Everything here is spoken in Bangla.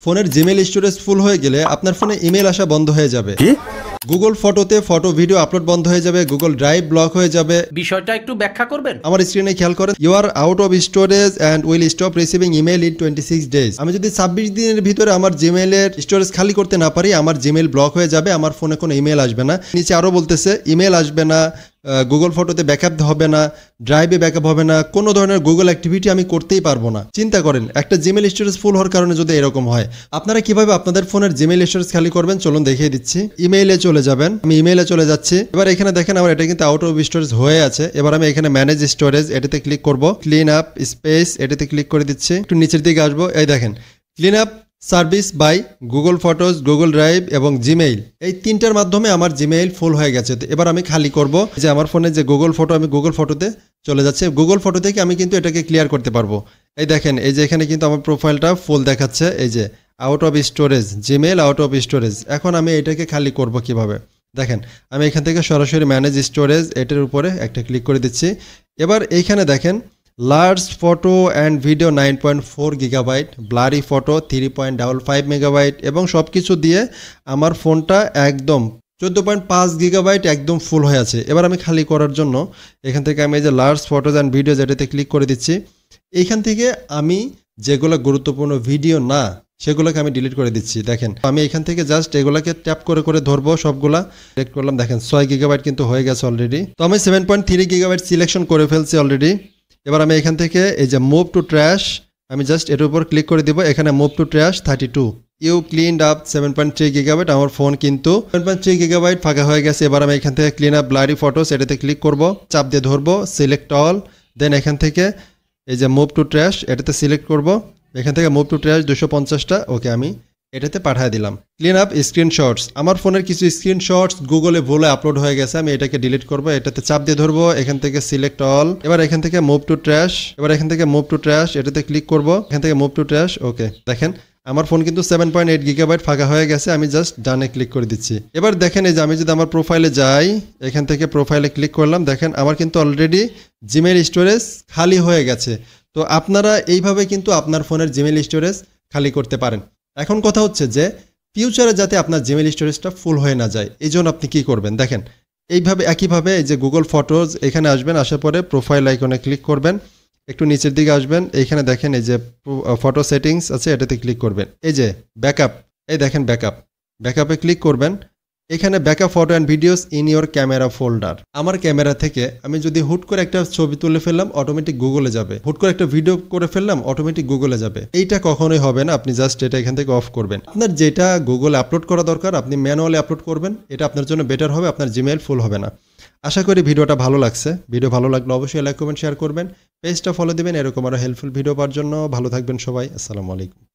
ফোনের জিমেইল স্টোরেজ ফুল হয়ে গেলে আপনার ফোনে ইমেল আসা বন্ধ হয়ে যাবে। গুগল ফটোতে ফটো ভিডিও আপলোড বন্ধ হয়ে যাবে, গুগল ড্রাইভ ব্লক হয়ে যাবে। বিষয়টা একটু ব্যাখ্যা করবেন? আমার স্ক্রিনে খেয়াল করেন, you are out of storage and will stop receiving email in 26 days. আমি যদি 26 দিনের ভিতরে আমার জিমেইলের স্টোরেজ খালি করতে না পারি, আমার জিমেইল ব্লক হয়ে যাবে, আমার ফোনে কোনো ইমেল আসবে না। নিচে আরও বলতেছে ইমেল আসবে না, গুগল ফটোতে ব্যাকআপ হবে না, ড্রাইভে ব্যাকআপ হবে না, কোনো ধরনের গুগল অ্যাক্টিভিটি আমি করতেই পারবো না। চিন্তা করেন, একটা জিমেইল স্টোরেজ ফুল হওয়ার কারণে যদি এরকম হয়, আপনারা কিভাবে আপনাদের ফোনের জিমেইল স্টোরেজ খালি করবেন চলুন দেখিয়ে দিচ্ছি। ইমেইলে চলে যাবেন, আমি ইমেইলে চলে যাচ্ছি। এবার এখানে দেখেন আমার এটা কিন্তু আউট অফ স্টোরেজ হয়ে আছে। এবার আমি এখানে ম্যানেজ স্টোরেজ এটাতে ক্লিক করব, ক্লিন আপ স্পেস এটাতে ক্লিক করে দিচ্ছি। একটু নিচের দিকে আসবো, এই দেখেন clean up service by Google photos, Google drive এবং জিমেইল, এই তিনটার মাধ্যমে আমার জিমেইল ফুল হয়ে গেছে। এবার আমি খালি করব, যে আমার ফোনে যে গুগল ফটো, আমি গুগল ফটোতে চলে যাচ্ছে। গুগল ফটো থেকে আমি কিন্তু এটাকে ক্লিয়ার করতে পারবো। এই দেখেন, এই যে এখানে কিন্তু আমার প্রোফাইলটা ফুল দেখাচ্ছে, এই যে out of storage, Gmail out of storage. এখন আমি এটাকে খালি করব কিভাবে দেখেন, আমি এখান থেকে সরাসরি ম্যানেজ স্টোরেজ এটার উপরে একটা ক্লিক করে দিচ্ছি। এবার এইখানে দেখেন large photo and video 9.4 gigabyte, blurry photo 3.55 megabyte এবং সব কিছু দিয়ে আমার ফোনটা একদম 14.5 গিগাবাইট একদম ফুল হয়ে আছে। এবার আমি খালি করার জন্য এখান থেকে আমি এই যে লার্জ ফটোজ অ্যান্ড ভিডিও যেটাতে ক্লিক করে দিচ্ছি। এইখান থেকে আমি যেগুলো গুরুত্বপূর্ণ ভিডিও না সেগুলোকে আমি ডিলিট করে দিচ্ছি। দেখেন আমি এখান থেকে জাস্ট এগুলোকে ট্যাপ করে করে ধরবো, সবগুলা সিলেক্ট করলাম। দেখেন 6 গিগাবাইট কিন্তু হয়ে গেছে অলরেডি। তো আমি 7.3 গিগাবাইট সিলেকশন করে ফেলছি অলরেডি। এবার আমি এখান থেকে এই যে মুভ টু ট্র্যাশ, আমি জাস্ট এর উপর ক্লিক করে দিব। এখানে move to trash 32, you cleaned up 7.3 gigabyte. আমার ফোন কিন্তু 7.3 গিগাবাইট ফাঁকা হয়ে গেছে। এবার আমি এখান থেকে ক্লিন আপ ব্লারি ফটোস এটাতে ক্লিক করব, চাপ দিয়ে ধরবো, সিলেক্ট অল, দেন এখান থেকে এই যে মুভ টু ট্র্যাশ এটাতে সিলেক্ট করব। এখান থেকে মুভ টু ট্র্যাশ 250টা, ওকে আমি এটাতে পাঠিয়ে দিলাম। ক্লিন আপ স্ক্রিনশটস, আমার ফোনের কিছু স্ক্রিনশটস গুগলে ভুলে আপলোড হয়ে গেছে, আমি এটাকে ডিলিট করব। এটাতে চাপ দিয়ে ধরবো, এখান থেকে সিলেক্ট অল, এবার এখান থেকে মুভ টু ট্র্যাশ, এবার এখান থেকে মুভ টু ট্র্যাশ এটাতে ক্লিক করব, এখান থেকে মুভ টু ট্র্যাশ, ওকে। দেখেন আমার ফোন কিন্তু 7.8 গিগাবাইট ফাঁকা হয়ে গেছে, আমি জাস্ট ডানে ক্লিক করে দিচ্ছি। এবার দেখেন এই যে আমি যদি আমার প্রোফাইলে যাই, এখান থেকে প্রোফাইলে ক্লিক করলাম, দেখেন আমার কিন্তু অলরেডি জিমেইল স্টোরেজ খালি হয়ে গেছে। তো আপনারা এইভাবে কিন্তু আপনার ফোনের জিমেইল স্টোরেজ খালি করতে পারেন। এখন কথা হচ্ছে যে ফিউচারে যাতে আপনার জিমেইল স্টোরেজটা ফুল হয়ে না যায়, এই জন্য আপনি কী করবেন দেখেন, এইভাবে একইভাবে এই যে গুগল ফটোজ এখানে আসবেন, আসার পরে প্রোফাইল আইকনে ক্লিক করবেন, একটু নিচের দিকে আসবেন, এইখানে দেখেন এই যে ফটো সেটিংস আছে এটাতে ক্লিক করবেন। এই যে ব্যাকআপ, এই দেখেন ব্যাকআপে ক্লিক করবেন। এখানে backup photo and videos in your camera folder. আমার ক্যামেরা থেকে আমি যদি হুট করে একটা ছবি তুলে ফেললাম, অটোমেটিক গুগলে যাবে। হুট করে একটা ভিডিও করে ফেললাম, অটোমেটিক গুগলে যাবে। এইটা কখনোই হবে না, আপনি জাস্ট এটা এখান থেকে অফ করবেন। আপনার যেটা গুগলে আপলোড করা দরকার আপনি ম্যানুয়ালি আপলোড করবেন, এটা আপনার জন্য বেটার হবে, আপনার জিমেইল ফুল হবে না। আশা করি ভিডিওটা ভালো লাগছে। ভিডিও ভালো লাগলে অবশ্যই লাইক কমেন্ট শেয়ার করবেন, পেজটা ফলো দিবেন এরকম আরও হেল্পফুল ভিডিও পাওয়ার জন্য। ভালো থাকবেন সবাই, আসসালামু আলাইকুম।